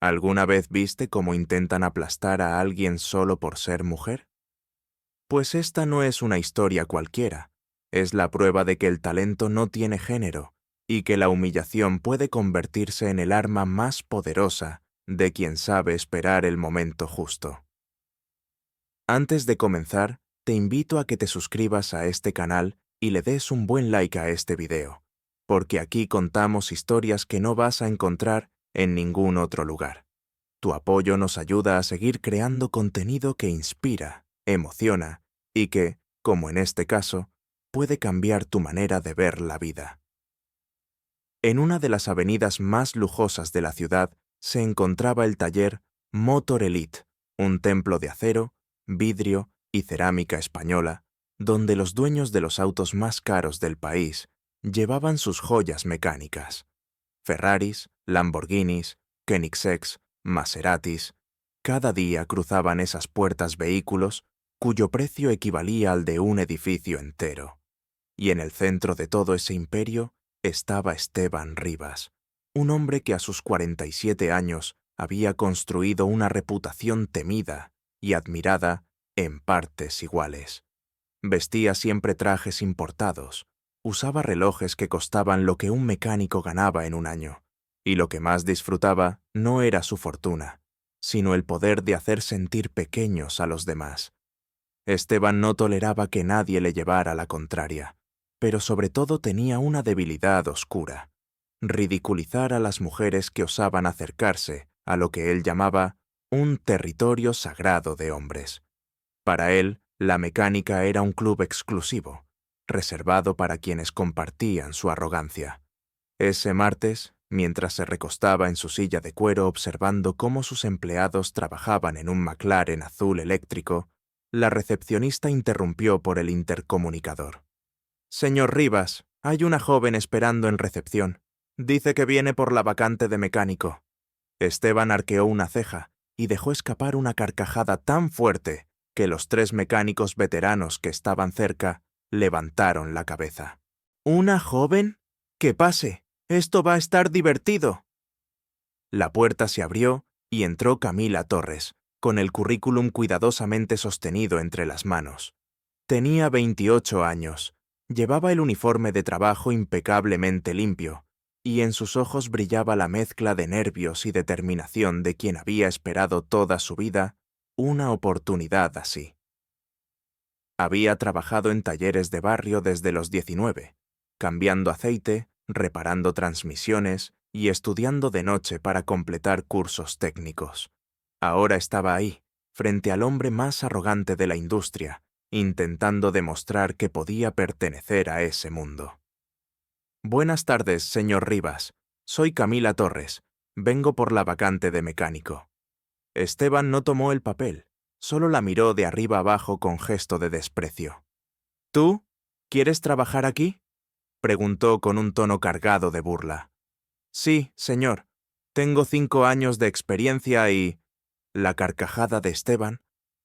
¿Alguna vez viste cómo intentan aplastar a alguien solo por ser mujer? Pues esta no es una historia cualquiera. Es la prueba de que el talento no tiene género y que la humillación puede convertirse en el arma más poderosa de quien sabe esperar el momento justo. Antes de comenzar, te invito a que te suscribas a este canal y le des un buen like a este video, porque aquí contamos historias que no vas a encontrar en ningún otro lugar. Tu apoyo nos ayuda a seguir creando contenido que inspira, emociona y que, como en este caso, puede cambiar tu manera de ver la vida. En una de las avenidas más lujosas de la ciudad se encontraba el taller Motor Elite, un templo de acero, vidrio y cerámica española, donde los dueños de los autos más caros del país llevaban sus joyas mecánicas. Ferraris, Lamborghinis, Koenigsegg's, Maseratis. Cada día cruzaban esas puertas vehículos cuyo precio equivalía al de un edificio entero. Y en el centro de todo ese imperio estaba Esteban Rivas, un hombre que a sus 47 años había construido una reputación temida y admirada en partes iguales. Vestía siempre trajes importados, usaba relojes que costaban lo que un mecánico ganaba en un año, y lo que más disfrutaba no era su fortuna, sino el poder de hacer sentir pequeños a los demás. Esteban no toleraba que nadie le llevara la contraria, pero sobre todo tenía una debilidad oscura: ridiculizar a las mujeres que osaban acercarse a lo que él llamaba un territorio sagrado de hombres. Para él, la mecánica era un club exclusivo, reservado para quienes compartían su arrogancia. Ese martes, mientras se recostaba en su silla de cuero observando cómo sus empleados trabajaban en un McLaren azul eléctrico, la recepcionista interrumpió por el intercomunicador. «Señor Rivas, hay una joven esperando en recepción. Dice que viene por la vacante de mecánico». Esteban arqueó una ceja y dejó escapar una carcajada tan fuerte que los 3 mecánicos veteranos que estaban cerca levantaron la cabeza. «¿Una joven? ¡Que pase! ¡Esto va a estar divertido!». La puerta se abrió y entró Camila Torres, con el currículum cuidadosamente sostenido entre las manos. Tenía 28 años, llevaba el uniforme de trabajo impecablemente limpio, y en sus ojos brillaba la mezcla de nervios y determinación de quien había esperado toda su vida una oportunidad así. Había trabajado en talleres de barrio desde los 19, cambiando aceite, reparando transmisiones y estudiando de noche para completar cursos técnicos. Ahora estaba ahí, frente al hombre más arrogante de la industria, intentando demostrar que podía pertenecer a ese mundo. «Buenas tardes, señor Rivas. Soy Camila Torres. Vengo por la vacante de mecánico». Esteban no tomó el papel, solo la miró de arriba abajo con gesto de desprecio. «¿Tú? ¿Quieres trabajar aquí?», preguntó con un tono cargado de burla. «Sí, señor. Tengo 5 años de experiencia y...». La carcajada de Esteban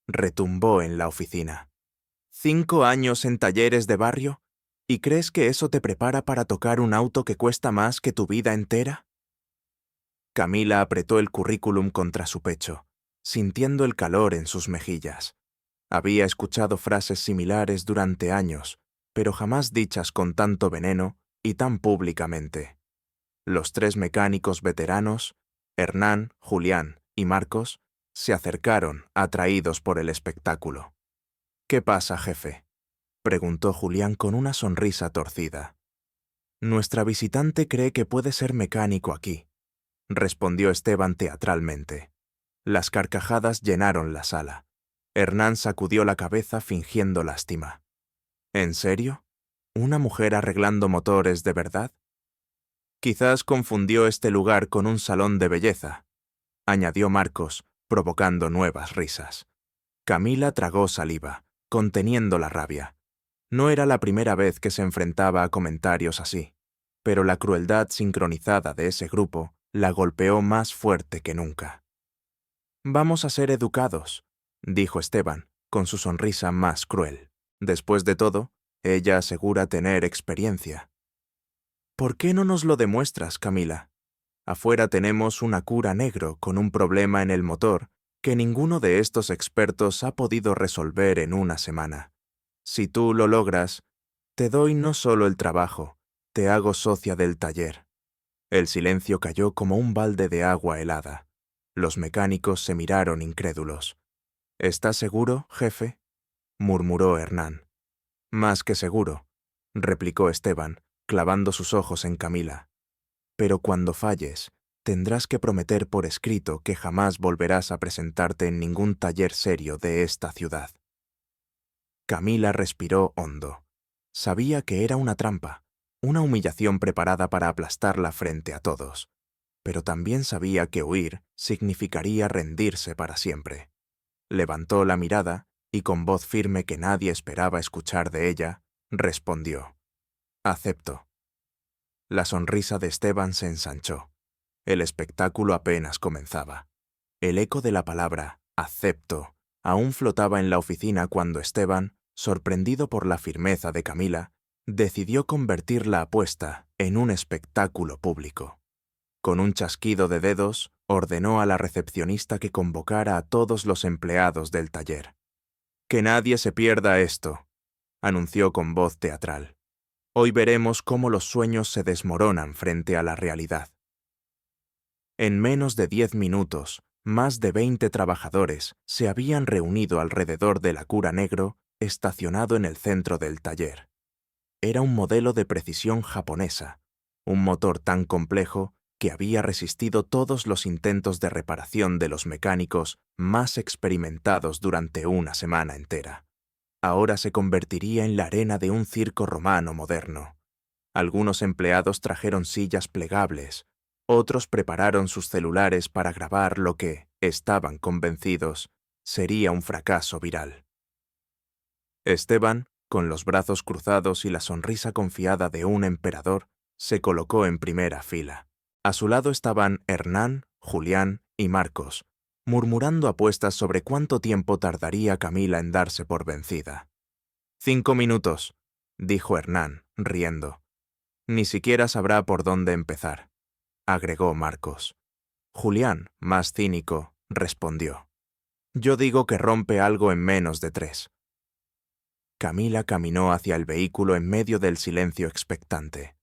retumbó en la oficina. «¿5 años en talleres de barrio? ¿Y crees que eso te prepara para tocar un auto que cuesta más que tu vida entera?». Camila apretó el currículum contra su pecho, sintiendo el calor en sus mejillas. Había escuchado frases similares durante años, pero jamás dichas con tanto veneno y tan públicamente. Los 3 mecánicos veteranos, Hernán, Julián y Marcos, se acercaron, atraídos por el espectáculo. «¿Qué pasa, jefe?», preguntó Julián con una sonrisa torcida. «Nuestra visitante cree que puede ser mecánico aquí», respondió Esteban teatralmente. Las carcajadas llenaron la sala. Hernán sacudió la cabeza fingiendo lástima. «¿En serio? ¿Una mujer arreglando motores de verdad?». «Quizás confundió este lugar con un salón de belleza», añadió Marcos, provocando nuevas risas. Camila tragó saliva, conteniendo la rabia. No era la primera vez que se enfrentaba a comentarios así, pero la crueldad sincronizada de ese grupo la golpeó más fuerte que nunca. «Vamos a ser educados», dijo Esteban, con su sonrisa más cruel. «Después de todo, ella asegura tener experiencia». «¿Por qué no nos lo demuestras, Camila?». Afuera tenemos una cura negro con un problema en el motor que ninguno de estos expertos ha podido resolver en una semana. Si tú lo logras, te doy no solo el trabajo, te hago socia del taller». El silencio cayó como un balde de agua helada. Los mecánicos se miraron incrédulos. «¿Estás seguro, jefe?», murmuró Hernán. «Más que seguro», replicó Esteban, clavando sus ojos en Camila. «Pero cuando falles, tendrás que prometer por escrito que jamás volverás a presentarte en ningún taller serio de esta ciudad». Camila respiró hondo. Sabía que era una trampa, una humillación preparada para aplastarla frente a todos. Pero también sabía que huir significaría rendirse para siempre. Levantó la mirada y con voz firme que nadie esperaba escuchar de ella, respondió: «Acepto». La sonrisa de Esteban se ensanchó. El espectáculo apenas comenzaba. El eco de la palabra «acepto» aún flotaba en la oficina cuando Esteban, sorprendido por la firmeza de Camila, decidió convertir la apuesta en un espectáculo público. Con un chasquido de dedos, ordenó a la recepcionista que convocara a todos los empleados del taller. «Que nadie se pierda esto», anunció con voz teatral. «Hoy veremos cómo los sueños se desmoronan frente a la realidad». En menos de 10 minutos, más de 20 trabajadores se habían reunido alrededor de la cura negro estacionado en el centro del taller. Era un modelo de precisión japonesa, un motor tan complejo que había resistido todos los intentos de reparación de los mecánicos más experimentados durante una semana entera. Ahora se convertiría en la arena de un circo romano moderno. Algunos empleados trajeron sillas plegables, otros prepararon sus celulares para grabar lo que, estaban convencidos, sería un fracaso viral. Esteban, con los brazos cruzados y la sonrisa confiada de un emperador, se colocó en primera fila. A su lado estaban Hernán, Julián y Marcos, murmurando apuestas sobre cuánto tiempo tardaría Camila en darse por vencida. 5 minutos, dijo Hernán, riendo. Ni siquiera sabrá por dónde empezar, agregó Marcos. Julián, más cínico, respondió. Yo digo que rompe algo en menos de 3. Camila caminó hacia el vehículo en medio del silencio expectante.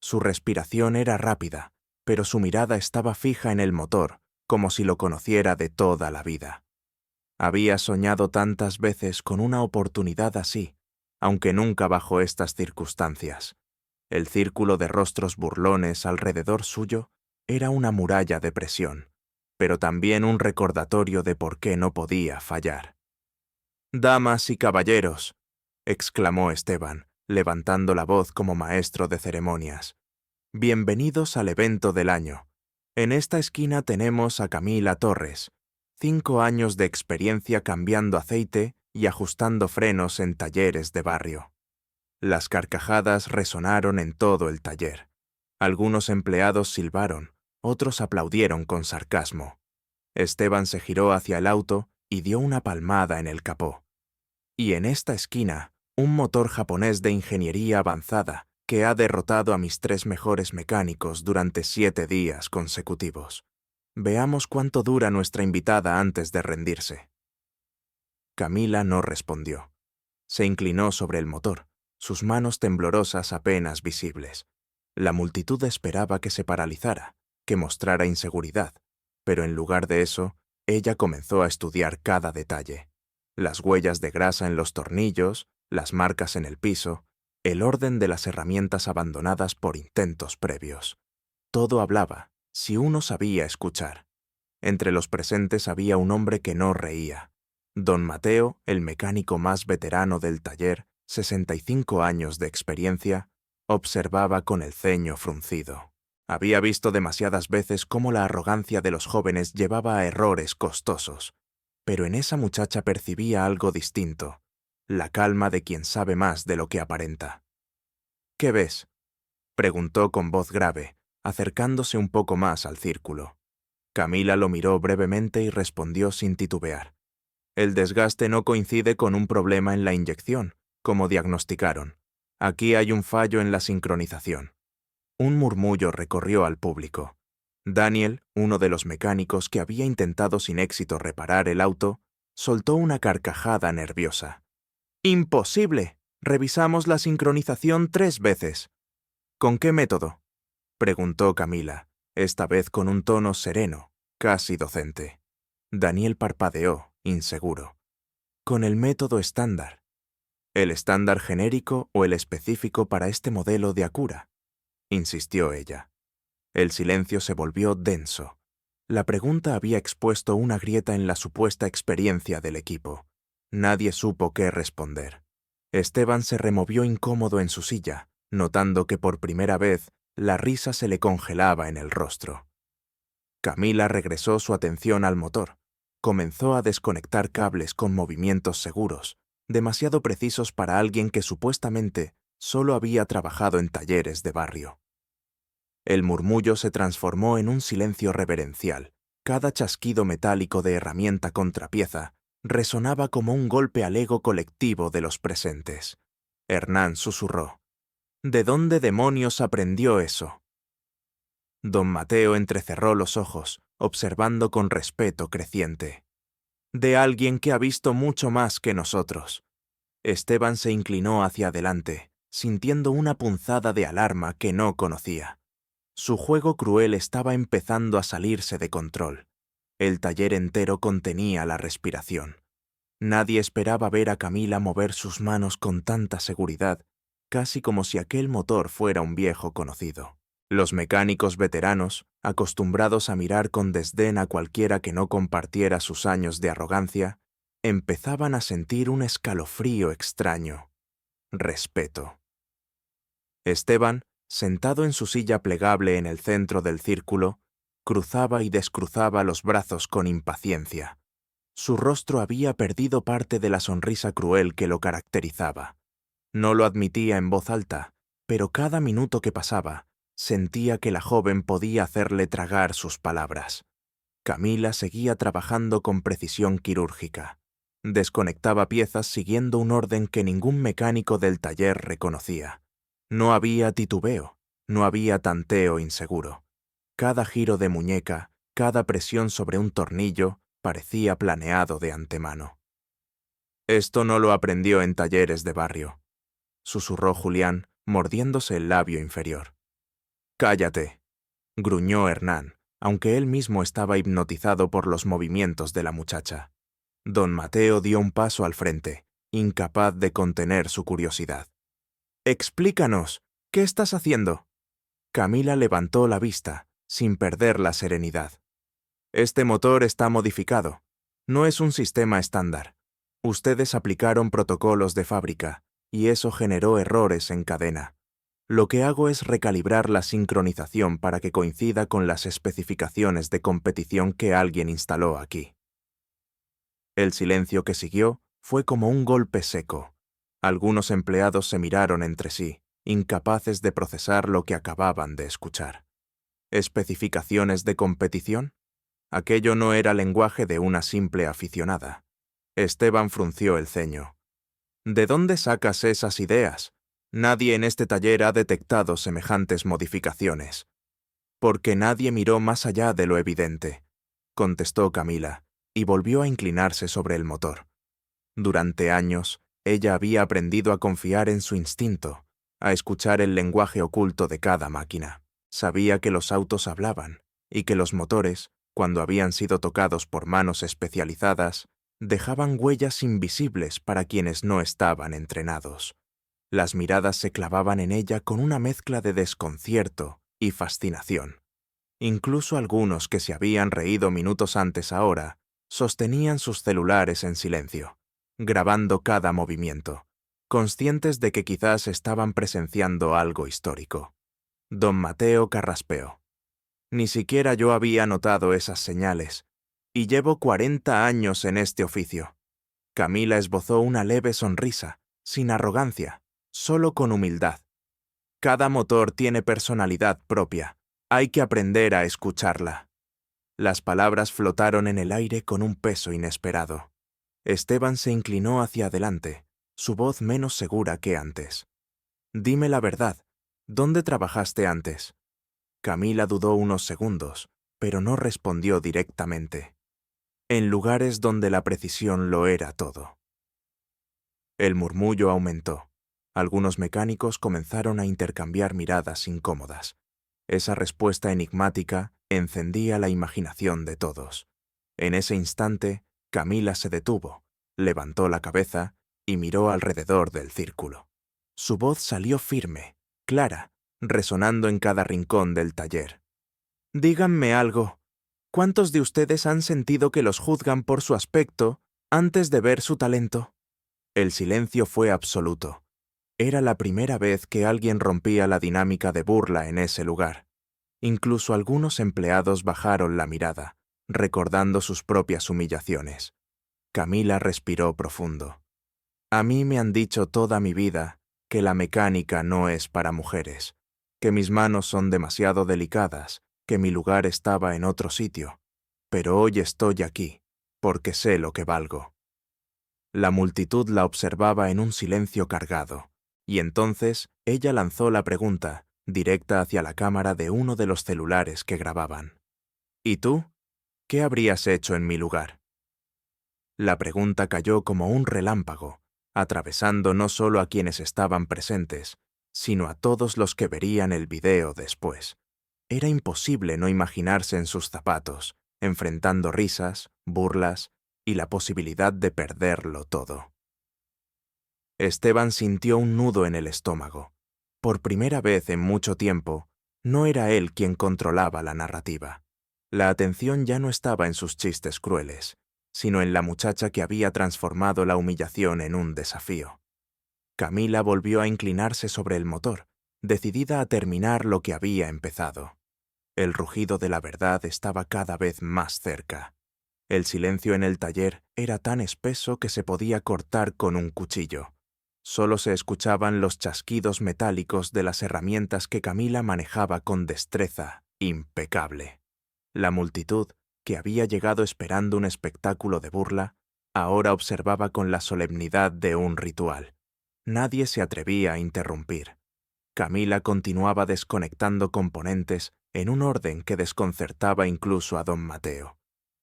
Su respiración era rápida, pero su mirada estaba fija en el motor, como si lo conociera de toda la vida. Había soñado tantas veces con una oportunidad así, aunque nunca bajo estas circunstancias. El círculo de rostros burlones alrededor suyo era una muralla de presión, pero también un recordatorio de por qué no podía fallar. «Damas y caballeros», exclamó Esteban, levantando la voz como maestro de ceremonias. «Bienvenidos al evento del año. En esta esquina tenemos a Camila Torres, 5 años de experiencia cambiando aceite y ajustando frenos en talleres de barrio». Las carcajadas resonaron en todo el taller. Algunos empleados silbaron, otros aplaudieron con sarcasmo. Esteban se giró hacia el auto y dio una palmada en el capó. «Y en esta esquina, un motor japonés de ingeniería avanzada que ha derrotado a mis 3 mejores mecánicos durante 7 días consecutivos. Veamos cuánto dura nuestra invitada antes de rendirse». Camila no respondió. Se inclinó sobre el motor, sus manos temblorosas apenas visibles. La multitud esperaba que se paralizara, que mostrara inseguridad, pero en lugar de eso, ella comenzó a estudiar cada detalle. Las huellas de grasa en los tornillos, las marcas en el piso, el orden de las herramientas abandonadas por intentos previos. Todo hablaba, si uno sabía escuchar. Entre los presentes había un hombre que no reía. Don Mateo, el mecánico más veterano del taller, 65 años de experiencia, observaba con el ceño fruncido. Había visto demasiadas veces cómo la arrogancia de los jóvenes llevaba a errores costosos, pero en esa muchacha percibía algo distinto, la calma de quien sabe más de lo que aparenta. «¿Qué ves?», preguntó con voz grave, acercándose un poco más al círculo. Camila lo miró brevemente y respondió sin titubear. «El desgaste no coincide con un problema en la inyección, como diagnosticaron. Aquí hay un fallo en la sincronización». Un murmullo recorrió al público. Daniel, uno de los mecánicos que había intentado sin éxito reparar el auto, soltó una carcajada nerviosa. ¡Imposible! Revisamos la sincronización 3 veces. ¿Con qué método?, preguntó Camila, esta vez con un tono sereno, casi docente. Daniel parpadeó, inseguro. Con el método estándar. ¿El estándar genérico o el específico para este modelo de Acura?, insistió ella. El silencio se volvió denso. La pregunta había expuesto una grieta en la supuesta experiencia del equipo. Nadie supo qué responder. Esteban se removió incómodo en su silla, notando que por primera vez la risa se le congelaba en el rostro. Camila regresó su atención al motor. Comenzó a desconectar cables con movimientos seguros, demasiado precisos para alguien que supuestamente solo había trabajado en talleres de barrio. El murmullo se transformó en un silencio reverencial. Cada chasquido metálico de herramienta contra pieza resonaba como un golpe al ego colectivo de los presentes. Hernán susurró: ¿De dónde demonios aprendió eso? Don Mateo entrecerró los ojos, observando con respeto creciente. De alguien que ha visto mucho más que nosotros. Esteban se inclinó hacia adelante, sintiendo una punzada de alarma que no conocía. Su juego cruel estaba empezando a salirse de control. El taller entero contenía la respiración. Nadie esperaba ver a Camila mover sus manos con tanta seguridad, casi como si aquel motor fuera un viejo conocido. Los mecánicos veteranos, acostumbrados a mirar con desdén a cualquiera que no compartiera sus años de arrogancia, empezaban a sentir un escalofrío extraño. Respeto. Esteban, sentado en su silla plegable en el centro del círculo, cruzaba y descruzaba los brazos con impaciencia. Su rostro había perdido parte de la sonrisa cruel que lo caracterizaba. No lo admitía en voz alta, pero cada minuto que pasaba, sentía que la joven podía hacerle tragar sus palabras. Camila seguía trabajando con precisión quirúrgica. Desconectaba piezas siguiendo un orden que ningún mecánico del taller reconocía. No había titubeo, no había tanteo inseguro. Cada giro de muñeca, cada presión sobre un tornillo, parecía planeado de antemano. Esto no lo aprendió en talleres de barrio, susurró Julián, mordiéndose el labio inferior. «Cállate», gruñó Hernán, aunque él mismo estaba hipnotizado por los movimientos de la muchacha. Don Mateo dio un paso al frente, incapaz de contener su curiosidad. «Explícanos, ¿qué estás haciendo?». Camila levantó la vista, sin perder la serenidad. «Este motor está modificado. No es un sistema estándar. Ustedes aplicaron protocolos de fábrica, y eso generó errores en cadena. Lo que hago es recalibrar la sincronización para que coincida con las especificaciones de competición que alguien instaló aquí». El silencio que siguió fue como un golpe seco. Algunos empleados se miraron entre sí, incapaces de procesar lo que acababan de escuchar. ¿Especificaciones de competición? Aquello no era lenguaje de una simple aficionada. Esteban frunció el ceño. ¿De dónde sacas esas ideas? Nadie en este taller ha detectado semejantes modificaciones. Porque nadie miró más allá de lo evidente, contestó Camila, y volvió a inclinarse sobre el motor. Durante años, ella había aprendido a confiar en su instinto, a escuchar el lenguaje oculto de cada máquina. Sabía que los autos hablaban, y que los motores, cuando habían sido tocados por manos especializadas, dejaban huellas invisibles para quienes no estaban entrenados. Las miradas se clavaban en ella con una mezcla de desconcierto y fascinación. Incluso algunos que se habían reído minutos antes ahora, sostenían sus celulares en silencio, grabando cada movimiento, conscientes de que quizás estaban presenciando algo histórico. Don Mateo carraspeó. Ni siquiera yo había notado esas señales, y llevo 40 años en este oficio. Camila esbozó una leve sonrisa, sin arrogancia, solo con humildad. Cada motor tiene personalidad propia. Hay que aprender a escucharla. Las palabras flotaron en el aire con un peso inesperado. Esteban se inclinó hacia adelante, su voz menos segura que antes. «Dime la verdad, ¿dónde trabajaste antes?». Camila dudó unos segundos, pero no respondió directamente, en lugares donde la precisión lo era todo. El murmullo aumentó. Algunos mecánicos comenzaron a intercambiar miradas incómodas. Esa respuesta enigmática encendía la imaginación de todos. En ese instante, Camila se detuvo, levantó la cabeza y miró alrededor del círculo. Su voz salió firme, clara, resonando en cada rincón del taller. Díganme algo. ¿Cuántos de ustedes han sentido que los juzgan por su aspecto antes de ver su talento? El silencio fue absoluto. Era la primera vez que alguien rompía la dinámica de burla en ese lugar. Incluso algunos empleados bajaron la mirada, recordando sus propias humillaciones. Camila respiró profundo. A mí me han dicho toda mi vida que la mecánica no es para mujeres, que mis manos son demasiado delicadas, que mi lugar estaba en otro sitio. Pero hoy estoy aquí, porque sé lo que valgo. La multitud la observaba en un silencio cargado, y entonces ella lanzó la pregunta, directa hacia la cámara de uno de los celulares que grababan. ¿Y tú? ¿Qué habrías hecho en mi lugar? La pregunta cayó como un relámpago, atravesando no solo a quienes estaban presentes, sino a todos los que verían el video después. Era imposible no imaginarse en sus zapatos, enfrentando risas, burlas y la posibilidad de perderlo todo. Esteban sintió un nudo en el estómago. Por primera vez en mucho tiempo, no era él quien controlaba la narrativa. La atención ya no estaba en sus chistes crueles, sino en la muchacha que había transformado la humillación en un desafío. Camila volvió a inclinarse sobre el motor, decidida a terminar lo que había empezado. El rugido de la verdad estaba cada vez más cerca. El silencio en el taller era tan espeso que se podía cortar con un cuchillo. Solo se escuchaban los chasquidos metálicos de las herramientas que Camila manejaba con destreza impecable. La multitud, que había llegado esperando un espectáculo de burla, ahora observaba con la solemnidad de un ritual. Nadie se atrevía a interrumpir. Camila continuaba desconectando componentes en un orden que desconcertaba incluso a don Mateo.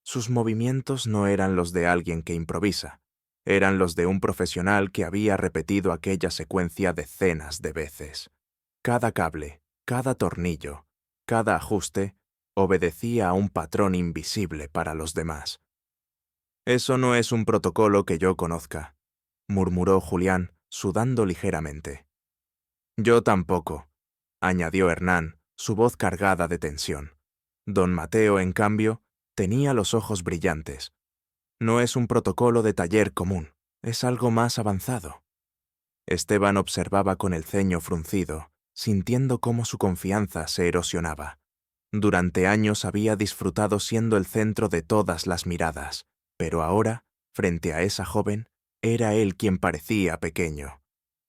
Sus movimientos no eran los de alguien que improvisa, eran los de un profesional que había repetido aquella secuencia decenas de veces. Cada cable, cada tornillo, cada ajuste obedecía a un patrón invisible para los demás. Eso no es un protocolo que yo conozca, murmuró Julián, sudando ligeramente. Yo tampoco, añadió Hernán, su voz cargada de tensión. Don Mateo, en cambio, tenía los ojos brillantes. No es un protocolo de taller común, es algo más avanzado. Esteban observaba con el ceño fruncido, sintiendo cómo su confianza se erosionaba. Durante años había disfrutado siendo el centro de todas las miradas, pero ahora, frente a esa joven, era él quien parecía pequeño.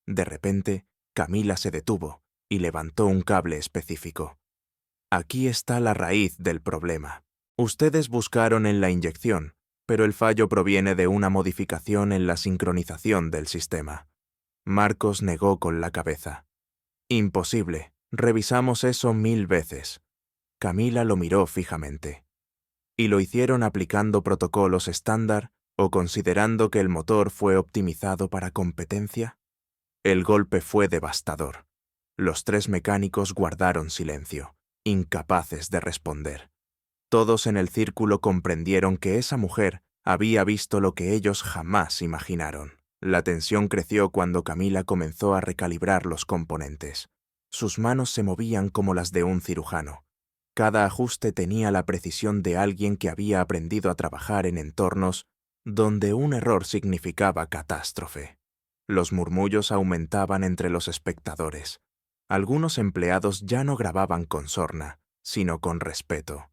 De repente, Camila se detuvo y levantó un cable específico. Aquí está la raíz del problema. Ustedes buscaron en la inyección, pero el fallo proviene de una modificación en la sincronización del sistema. Marcos negó con la cabeza. Imposible. Revisamos eso 1000 veces. Camila lo miró fijamente. ¿Y lo hicieron aplicando protocolos estándar o considerando que el motor fue optimizado para competencia? El golpe fue devastador. Los 3 mecánicos guardaron silencio, incapaces de responder. Todos en el círculo comprendieron que esa mujer había visto lo que ellos jamás imaginaron. La tensión creció cuando Camila comenzó a recalibrar los componentes. Sus manos se movían como las de un cirujano. Cada ajuste tenía la precisión de alguien que había aprendido a trabajar en entornos donde un error significaba catástrofe. Los murmullos aumentaban entre los espectadores. Algunos empleados ya no grababan con sorna, sino con respeto.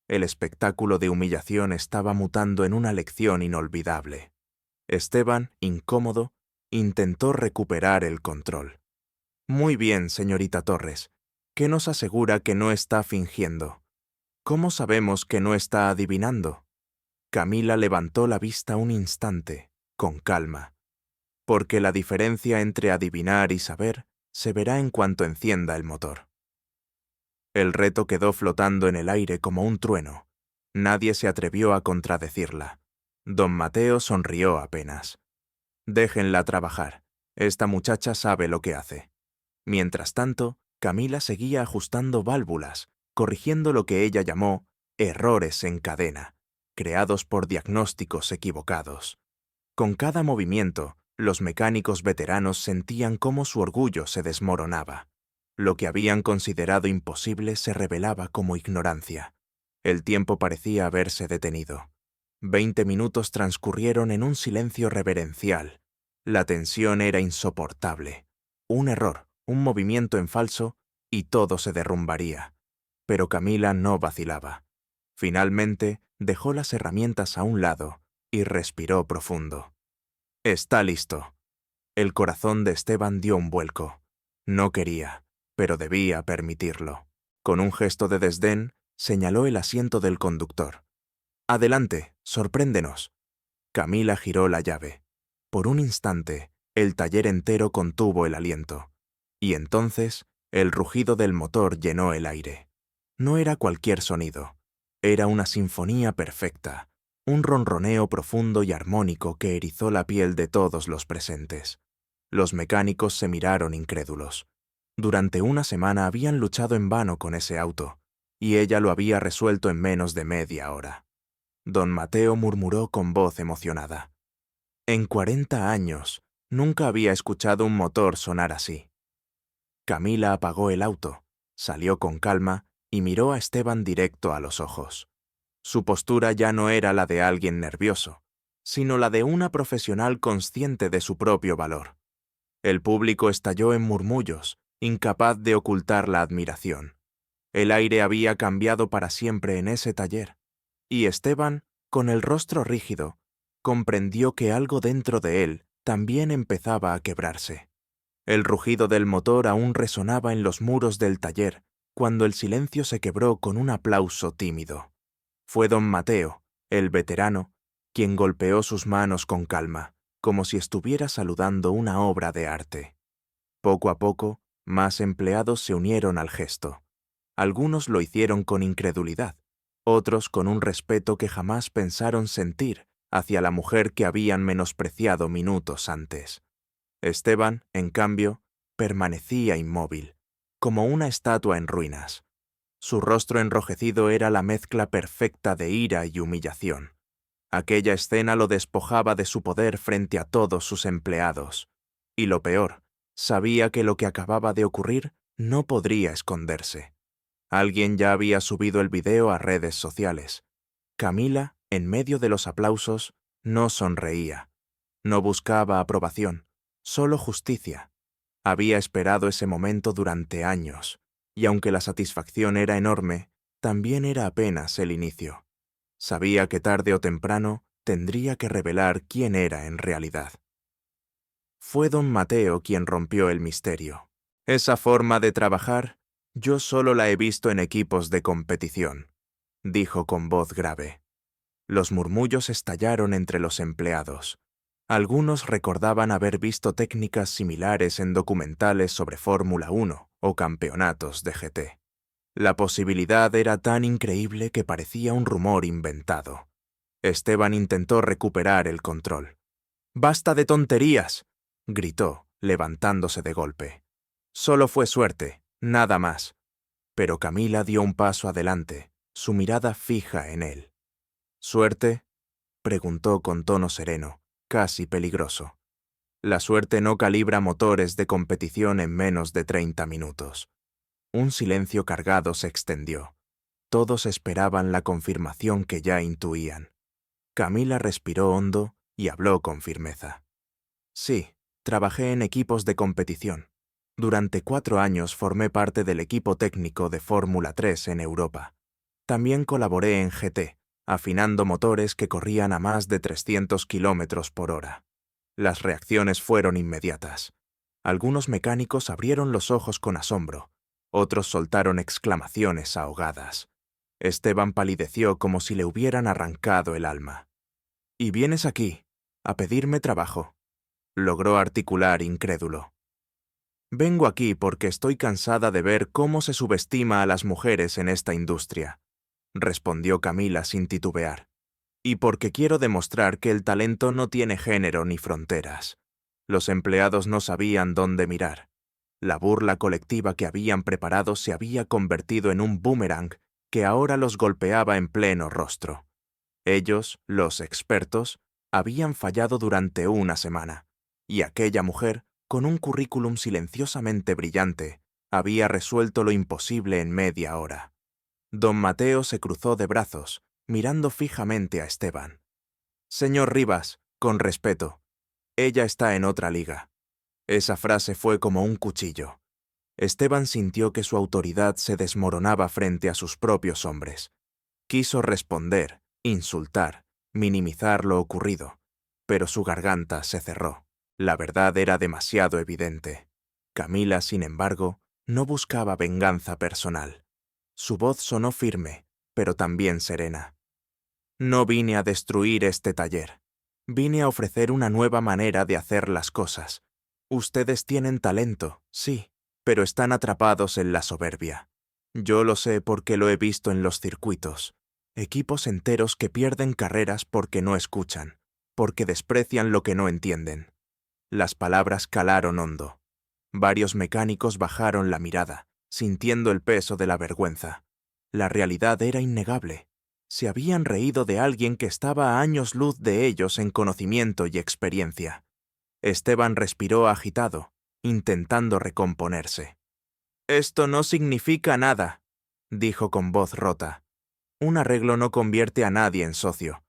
El espectáculo de humillación estaba mutando en una lección inolvidable. Esteban, incómodo, intentó recuperar el control. Muy bien, señorita Torres. ¿Qué nos asegura que no está fingiendo? ¿Cómo sabemos que no está adivinando? Camila levantó la vista un instante, con calma. Porque la diferencia entre adivinar y saber se verá en cuanto encienda el motor. El reto quedó flotando en el aire como un trueno. Nadie se atrevió a contradecirla. Don Mateo sonrió apenas. Déjenla trabajar. Esta muchacha sabe lo que hace. Mientras tanto, Camila seguía ajustando válvulas, corrigiendo lo que ella llamó errores en cadena, creados por diagnósticos equivocados. Con cada movimiento, los mecánicos veteranos sentían cómo su orgullo se desmoronaba. Lo que habían considerado imposible se revelaba como ignorancia. El tiempo parecía haberse detenido. 20 minutos transcurrieron en un silencio reverencial. La tensión era insoportable. Un error, un movimiento en falso, y todo se derrumbaría. Pero Camila no vacilaba. Finalmente, dejó las herramientas a un lado y respiró profundo. Está listo. El corazón de Esteban dio un vuelco. No quería, pero debía permitirlo. Con un gesto de desdén, señaló el asiento del conductor. Adelante, sorpréndenos. Camila giró la llave. Por un instante, el taller entero contuvo el aliento. Y entonces, el rugido del motor llenó el aire. No era cualquier sonido. Era una sinfonía perfecta, un ronroneo profundo y armónico que erizó la piel de todos los presentes. Los mecánicos se miraron incrédulos. Durante una semana habían luchado en vano con ese auto, y ella lo había resuelto en menos de media hora. Don Mateo murmuró con voz emocionada. En 40 años, nunca había escuchado un motor sonar así. Camila apagó el auto, salió con calma y miró a Esteban directo a los ojos. Su postura ya no era la de alguien nervioso, sino la de una profesional consciente de su propio valor. El público estalló en murmullos, incapaz de ocultar la admiración. El aire había cambiado para siempre en ese taller, y Esteban, con el rostro rígido, comprendió que algo dentro de él también empezaba a quebrarse. El rugido del motor aún resonaba en los muros del taller cuando el silencio se quebró con un aplauso tímido. Fue don Mateo, el veterano, quien golpeó sus manos con calma, como si estuviera saludando una obra de arte. Poco a poco, más empleados se unieron al gesto. Algunos lo hicieron con incredulidad, otros con un respeto que jamás pensaron sentir hacia la mujer que habían menospreciado minutos antes. Esteban, en cambio, permanecía inmóvil, como una estatua en ruinas. Su rostro enrojecido era la mezcla perfecta de ira y humillación. Aquella escena lo despojaba de su poder frente a todos sus empleados. Y lo peor, sabía que lo que acababa de ocurrir no podría esconderse. Alguien ya había subido el video a redes sociales. Camila, en medio de los aplausos, no sonreía. No buscaba aprobación, solo justicia. Había esperado ese momento durante años, y aunque la satisfacción era enorme, también era apenas el inicio. Sabía que tarde o temprano tendría que revelar quién era en realidad. Fue don Mateo quien rompió el misterio. Esa forma de trabajar, yo solo la he visto en equipos de competición, dijo con voz grave. Los murmullos estallaron entre los empleados. Algunos recordaban haber visto técnicas similares en documentales sobre Fórmula 1 o campeonatos de GT. La posibilidad era tan increíble que parecía un rumor inventado. Esteban intentó recuperar el control. «¡Basta de tonterías!», gritó, levantándose de golpe. «Solo fue suerte, nada más». Pero Camila dio un paso adelante, su mirada fija en él. «¿Suerte?», preguntó con tono sereno, casi peligroso. La suerte no calibra motores de competición en menos de 30 minutos. Un silencio cargado se extendió. Todos esperaban la confirmación que ya intuían. Camila respiró hondo y habló con firmeza. «Sí, trabajé en equipos de competición. Durante 4 años formé parte del equipo técnico de Fórmula 3 en Europa. También colaboré en GT, afinando motores que corrían a más de 300 kilómetros por hora. Las reacciones fueron inmediatas. Algunos mecánicos abrieron los ojos con asombro, otros soltaron exclamaciones ahogadas. Esteban palideció como si le hubieran arrancado el alma. «¿Y vienes aquí, a pedirme trabajo?», logró articular incrédulo. Vengo aquí porque estoy cansada de ver cómo se subestima a las mujeres en esta industria, respondió Camila sin titubear. Y porque quiero demostrar que el talento no tiene género ni fronteras. Los empleados no sabían dónde mirar. La burla colectiva que habían preparado se había convertido en un boomerang que ahora los golpeaba en pleno rostro. Ellos, los expertos, habían fallado durante una semana, y aquella mujer, con un currículum silenciosamente brillante, había resuelto lo imposible en media hora. Don Mateo se cruzó de brazos, mirando fijamente a Esteban. Señor Rivas, con respeto, ella está en otra liga. Esa frase fue como un cuchillo. Esteban sintió que su autoridad se desmoronaba frente a sus propios hombres. Quiso responder, insultar, minimizar lo ocurrido, pero su garganta se cerró. La verdad era demasiado evidente. Camila, sin embargo, no buscaba venganza personal. Su voz sonó firme, pero también serena. No vine a destruir este taller. Vine a ofrecer una nueva manera de hacer las cosas. Ustedes tienen talento, sí, pero están atrapados en la soberbia. Yo lo sé porque lo he visto en los circuitos. Equipos enteros que pierden carreras porque no escuchan, porque desprecian lo que no entienden. Las palabras calaron hondo. Varios mecánicos bajaron la mirada, sintiendo el peso de la vergüenza. La realidad era innegable. Se habían reído de alguien que estaba a años luz de ellos en conocimiento y experiencia. Esteban respiró agitado, intentando recomponerse. «Esto no significa nada», dijo con voz rota. «Un arreglo no convierte a nadie en socio».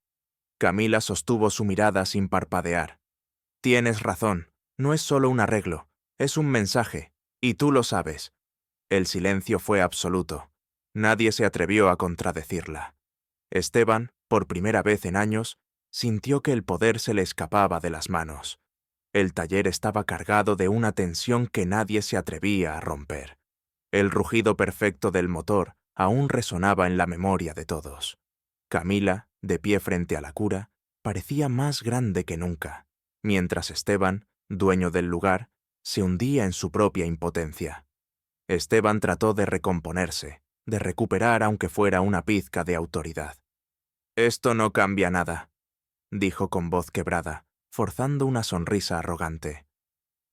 Camila sostuvo su mirada sin parpadear. «Tienes razón, no es solo un arreglo, es un mensaje, y tú lo sabes». El silencio fue absoluto. Nadie se atrevió a contradecirla. Esteban, por primera vez en años, sintió que el poder se le escapaba de las manos. El taller estaba cargado de una tensión que nadie se atrevía a romper. El rugido perfecto del motor aún resonaba en la memoria de todos. Camila, de pie frente a la cura, parecía más grande que nunca, mientras Esteban, dueño del lugar, se hundía en su propia impotencia. Esteban trató de recomponerse, de recuperar aunque fuera una pizca de autoridad. «Esto no cambia nada», dijo con voz quebrada, forzando una sonrisa arrogante.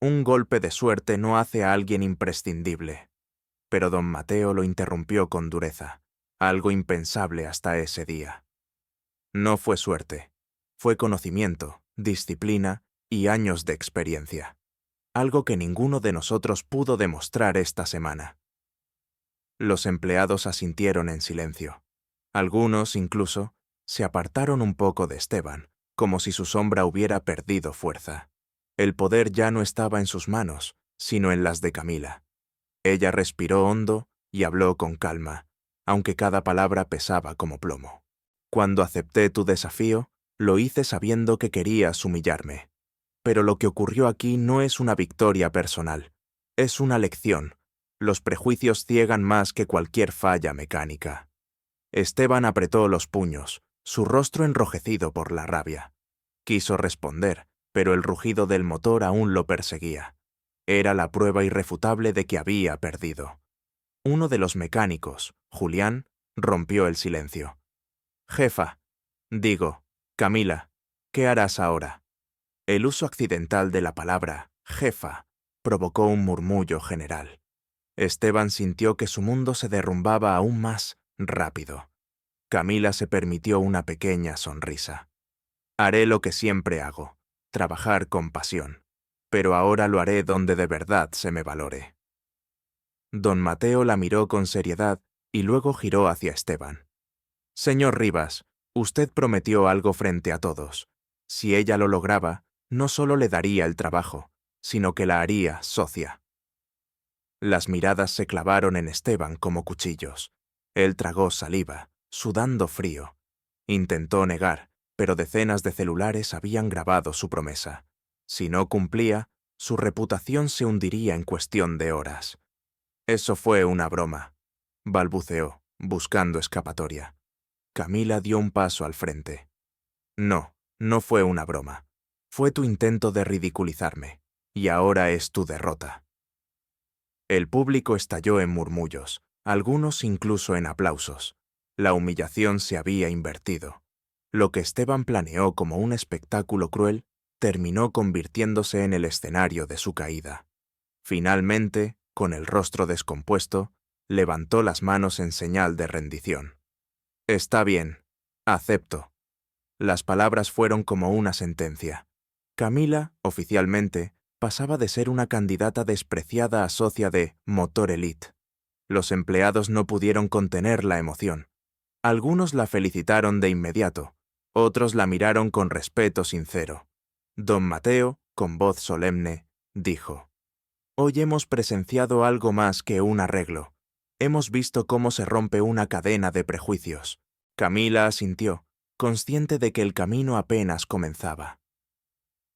«Un golpe de suerte no hace a alguien imprescindible». Pero don Mateo lo interrumpió con dureza, algo impensable hasta ese día. No fue suerte, fue conocimiento, disciplina y años de experiencia. Algo que ninguno de nosotros pudo demostrar esta semana. Los empleados asintieron en silencio. Algunos, incluso, se apartaron un poco de Esteban, como si su sombra hubiera perdido fuerza. El poder ya no estaba en sus manos, sino en las de Camila. Ella respiró hondo y habló con calma, aunque cada palabra pesaba como plomo. «Cuando acepté tu desafío, lo hice sabiendo que querías humillarme. Pero lo que ocurrió aquí no es una victoria personal, es una lección. Los prejuicios ciegan más que cualquier falla mecánica». Esteban apretó los puños, su rostro enrojecido por la rabia. Quiso responder, pero el rugido del motor aún lo perseguía. Era la prueba irrefutable de que había perdido. Uno de los mecánicos, Julián, rompió el silencio. «Jefa, digo, Camila, ¿qué harás ahora?» El uso accidental de la palabra «jefa» provocó un murmullo general. Esteban sintió que su mundo se derrumbaba aún más rápido. Camila se permitió una pequeña sonrisa. «Haré lo que siempre hago, trabajar con pasión, pero ahora lo haré donde de verdad se me valore». Don Mateo la miró con seriedad y luego giró hacia Esteban. «Señor Rivas, usted prometió algo frente a todos. Si ella lo lograba, no solo le daría el trabajo, sino que la haría socia». Las miradas se clavaron en Esteban como cuchillos. Él tragó saliva, sudando frío. Intentó negar, pero decenas de celulares habían grabado su promesa. Si no cumplía, su reputación se hundiría en cuestión de horas. «Eso fue una broma», balbuceó, buscando escapatoria. Camila dio un paso al frente. «No, no fue una broma. Fue tu intento de ridiculizarme, y ahora es tu derrota». El público estalló en murmullos, algunos incluso en aplausos. La humillación se había invertido. Lo que Esteban planeó como un espectáculo cruel terminó convirtiéndose en el escenario de su caída. Finalmente, con el rostro descompuesto, levantó las manos en señal de rendición. Está bien, acepto. Las palabras fueron como una sentencia. Camila, oficialmente, pasaba de ser una candidata despreciada a socia de Motor Elite. Los empleados no pudieron contener la emoción. Algunos la felicitaron de inmediato, otros la miraron con respeto sincero. Don Mateo, con voz solemne, dijo: «Hoy hemos presenciado algo más que un arreglo. Hemos visto cómo se rompe una cadena de prejuicios». Camila asintió, consciente de que el camino apenas comenzaba.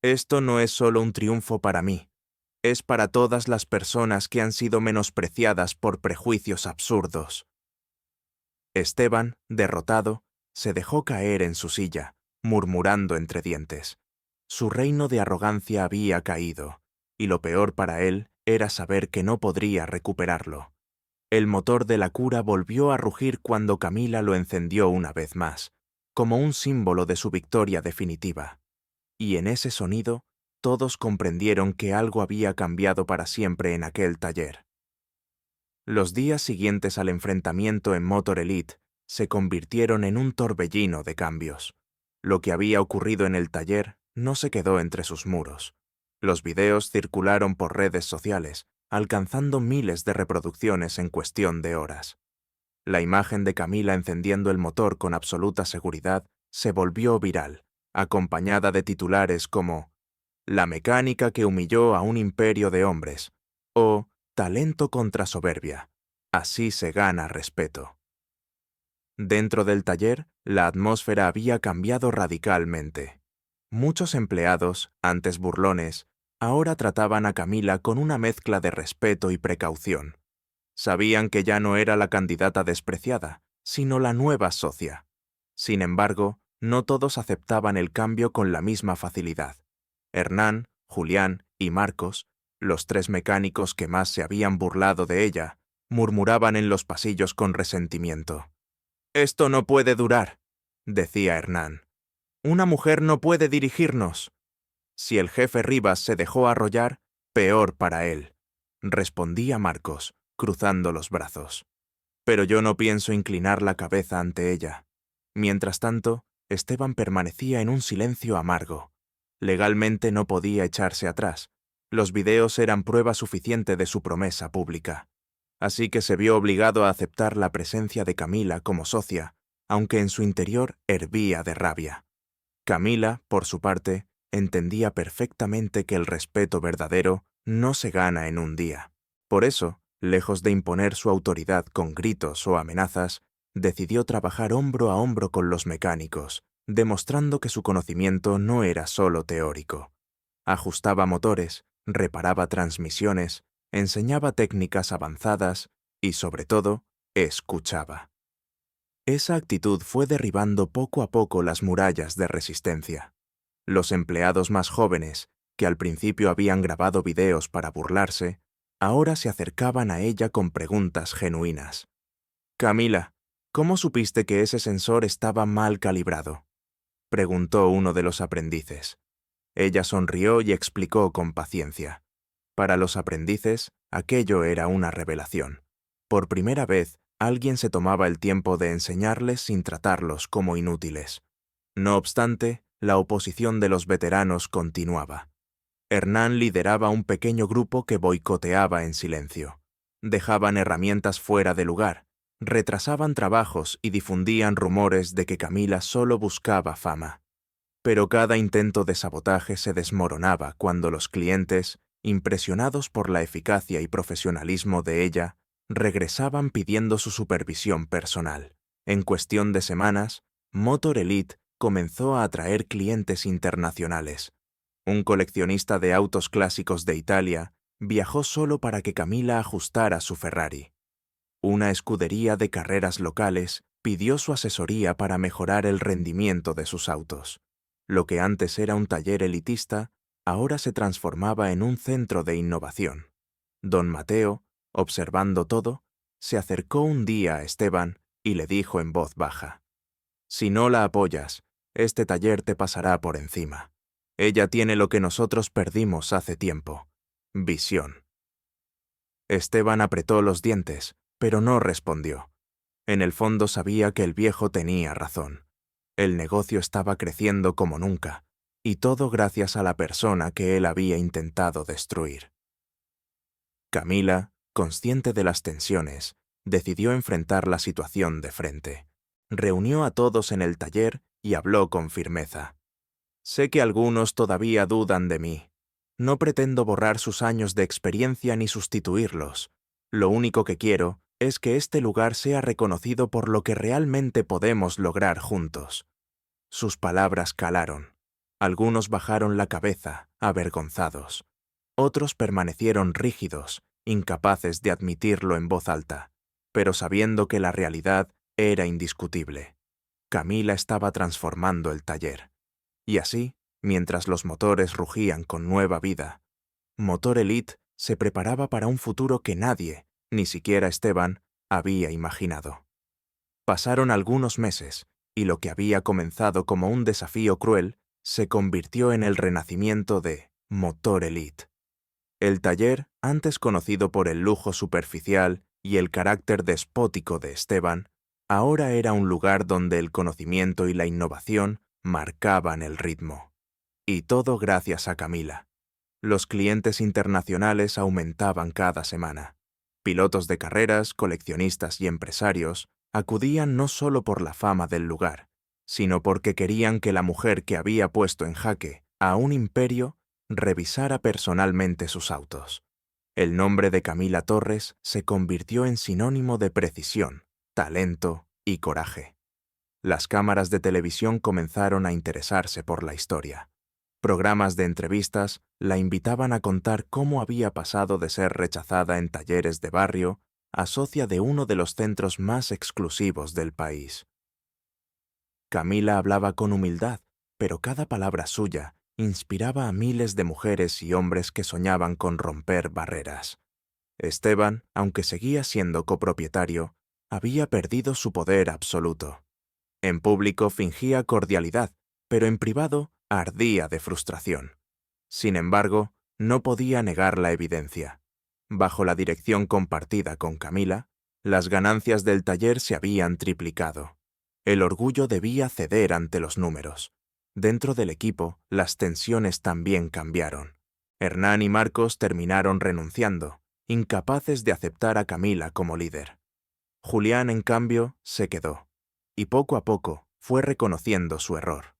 «Esto no es solo un triunfo para mí, es para todas las personas que han sido menospreciadas por prejuicios absurdos». Esteban, derrotado, se dejó caer en su silla, murmurando entre dientes. Su reino de arrogancia había caído, y lo peor para él era saber que no podría recuperarlo. El motor de la cura volvió a rugir cuando Camila lo encendió una vez más, como un símbolo de su victoria definitiva. Y en ese sonido, todos comprendieron que algo había cambiado para siempre en aquel taller. Los días siguientes al enfrentamiento en Motor Elite se convirtieron en un torbellino de cambios. Lo que había ocurrido en el taller no se quedó entre sus muros. Los videos circularon por redes sociales, alcanzando miles de reproducciones en cuestión de horas. La imagen de Camila encendiendo el motor con absoluta seguridad se volvió viral, acompañada de titulares como «La mecánica que humilló a un imperio de hombres» o «Talento contra soberbia. Así se gana respeto». Dentro del taller, la atmósfera había cambiado radicalmente. Muchos empleados, antes burlones, ahora trataban a Camila con una mezcla de respeto y precaución. Sabían que ya no era la candidata despreciada, sino la nueva socia. Sin embargo, no todos aceptaban el cambio con la misma facilidad. Hernán, Julián y Marcos, los tres mecánicos que más se habían burlado de ella, murmuraban en los pasillos con resentimiento. «Esto no puede durar», decía Hernán. «Una mujer no puede dirigirnos». «Si el jefe Rivas se dejó arrollar, peor para él», respondía Marcos, cruzando los brazos. «Pero yo no pienso inclinar la cabeza ante ella». Mientras tanto, Esteban permanecía en un silencio amargo. Legalmente no podía echarse atrás. Los videos eran prueba suficiente de su promesa pública. Así que se vio obligado a aceptar la presencia de Camila como socia, aunque en su interior hervía de rabia. Camila, por su parte, entendía perfectamente que el respeto verdadero no se gana en un día. Por eso, lejos de imponer su autoridad con gritos o amenazas, decidió trabajar hombro a hombro con los mecánicos, demostrando que su conocimiento no era solo teórico. Ajustaba motores, reparaba transmisiones, enseñaba técnicas avanzadas y, sobre todo, escuchaba. Esa actitud fue derribando poco a poco las murallas de resistencia. Los empleados más jóvenes, que al principio habían grabado videos para burlarse, ahora se acercaban a ella con preguntas genuinas. «Camila, ¿cómo supiste que ese sensor estaba mal calibrado?», preguntó uno de los aprendices. Ella sonrió y explicó con paciencia. Para los aprendices, aquello era una revelación. Por primera vez, alguien se tomaba el tiempo de enseñarles sin tratarlos como inútiles. No obstante, la oposición de los veteranos continuaba. Hernán lideraba un pequeño grupo que boicoteaba en silencio. Dejaban herramientas fuera de lugar, retrasaban trabajos y difundían rumores de que Camila solo buscaba fama. Pero cada intento de sabotaje se desmoronaba cuando los clientes, impresionados por la eficacia y profesionalismo de ella, regresaban pidiendo su supervisión personal. En cuestión de semanas, Motor Elite comenzó a atraer clientes internacionales. Un coleccionista de autos clásicos de Italia viajó solo para que Camila ajustara su Ferrari. Una escudería de carreras locales pidió su asesoría para mejorar el rendimiento de sus autos. Lo que antes era un taller elitista, ahora se transformaba en un centro de innovación. Don Mateo, Observando todo, se acercó un día a Esteban y le dijo en voz baja: «Si no la apoyas, este taller te pasará por encima. Ella tiene lo que nosotros perdimos hace tiempo: visión». Esteban apretó los dientes, pero no respondió. En el fondo sabía que el viejo tenía razón. El negocio estaba creciendo como nunca, y todo gracias a la persona que él había intentado destruir. Camila, consciente de las tensiones, decidió enfrentar la situación de frente. Reunió a todos en el taller y habló con firmeza. «Sé que algunos todavía dudan de mí. No pretendo borrar sus años de experiencia ni sustituirlos. Lo único que quiero es que este lugar sea reconocido por lo que realmente podemos lograr juntos». Sus palabras calaron. Algunos bajaron la cabeza, avergonzados. Otros permanecieron rígidos, incapaces de admitirlo en voz alta, pero sabiendo que la realidad era indiscutible. Camila estaba transformando el taller. Y así, mientras los motores rugían con nueva vida, Motor Elite se preparaba para un futuro que nadie, ni siquiera Esteban, había imaginado. Pasaron algunos meses, y lo que había comenzado como un desafío cruel se convirtió en el renacimiento de Motor Elite. El taller, antes conocido por el lujo superficial y el carácter despótico de Esteban, ahora era un lugar donde el conocimiento y la innovación marcaban el ritmo. Y todo gracias a Camila. Los clientes internacionales aumentaban cada semana. Pilotos de carreras, coleccionistas y empresarios acudían no solo por la fama del lugar, sino porque querían que la mujer que había puesto en jaque a un imperio revisara personalmente sus autos. El nombre de Camila Torres se convirtió en sinónimo de precisión, talento y coraje. Las cámaras de televisión comenzaron a interesarse por la historia. Programas de entrevistas la invitaban a contar cómo había pasado de ser rechazada en talleres de barrio a socia de uno de los centros más exclusivos del país. Camila hablaba con humildad, pero cada palabra suya inspiraba a miles de mujeres y hombres que soñaban con romper barreras. Esteban, aunque seguía siendo copropietario, había perdido su poder absoluto. En público fingía cordialidad, pero en privado ardía de frustración. Sin embargo, no podía negar la evidencia. Bajo la dirección compartida con Camila, las ganancias del taller se habían triplicado. El orgullo debía ceder ante los números. Dentro del equipo, las tensiones también cambiaron. Hernán y Marcos terminaron renunciando, incapaces de aceptar a Camila como líder. Julián, en cambio, se quedó, y poco a poco fue reconociendo su error.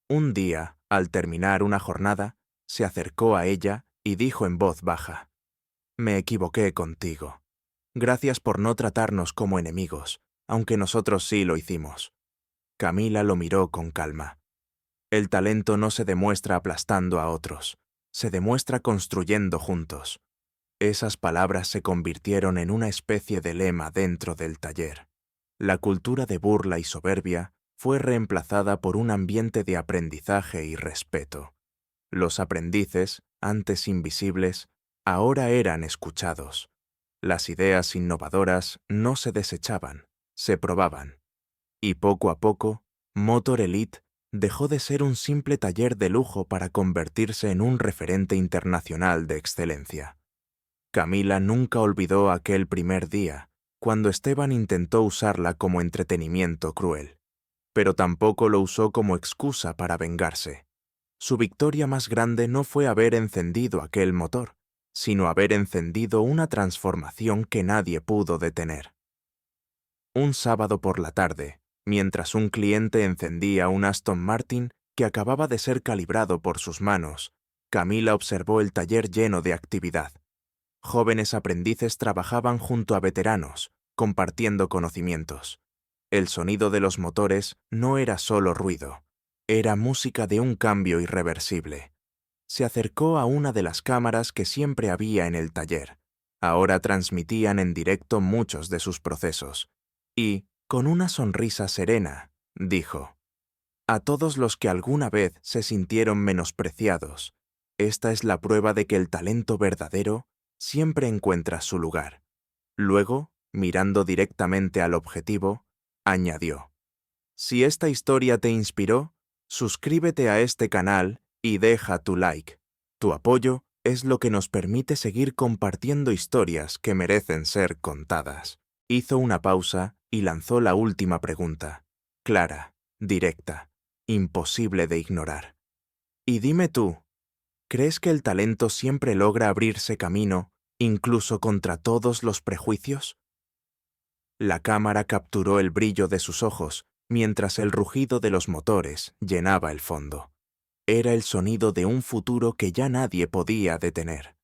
Un día, al terminar una jornada, se acercó a ella y dijo en voz baja: «Me equivoqué contigo. Gracias por no tratarnos como enemigos, aunque nosotros sí lo hicimos». Camila lo miró con calma. El talento no se demuestra aplastando a otros, se demuestra construyendo juntos. Esas palabras se convirtieron en una especie de lema dentro del taller. La cultura de burla y soberbia fue reemplazada por un ambiente de aprendizaje y respeto. Los aprendices, antes invisibles, ahora eran escuchados. Las ideas innovadoras no se desechaban, se probaban. Y poco a poco, Motor Elite dejó de ser un simple taller de lujo para convertirse en un referente internacional de excelencia. Camila nunca olvidó aquel primer día, cuando Esteban intentó usarla como entretenimiento cruel, pero tampoco lo usó como excusa para vengarse. Su victoria más grande no fue haber encendido aquel motor, sino haber encendido una transformación que nadie pudo detener. Un sábado por la tarde, mientras un cliente encendía un Aston Martin que acababa de ser calibrado por sus manos, Camila observó el taller lleno de actividad. Jóvenes aprendices trabajaban junto a veteranos, compartiendo conocimientos. El sonido de los motores no era solo ruido, era música de un cambio irreversible. Se acercó a una de las cámaras que siempre había en el taller. Ahora transmitían en directo muchos de sus procesos. Y, con una sonrisa serena, dijo: «A todos los que alguna vez se sintieron menospreciados, esta es la prueba de que el talento verdadero siempre encuentra su lugar. Luego, mirando directamente al objetivo, añadió: Si esta historia te inspiró, suscríbete a este canal y deja tu like. Tu apoyo es lo que nos permite seguir compartiendo historias que merecen ser contadas. Hizo una pausa y lanzó la última pregunta, clara, directa, imposible de ignorar. Y dime tú, ¿crees que el talento siempre logra abrirse camino, incluso contra todos los prejuicios? La cámara capturó el brillo de sus ojos mientras el rugido de los motores llenaba el fondo. Era el sonido de un futuro que ya nadie podía detener.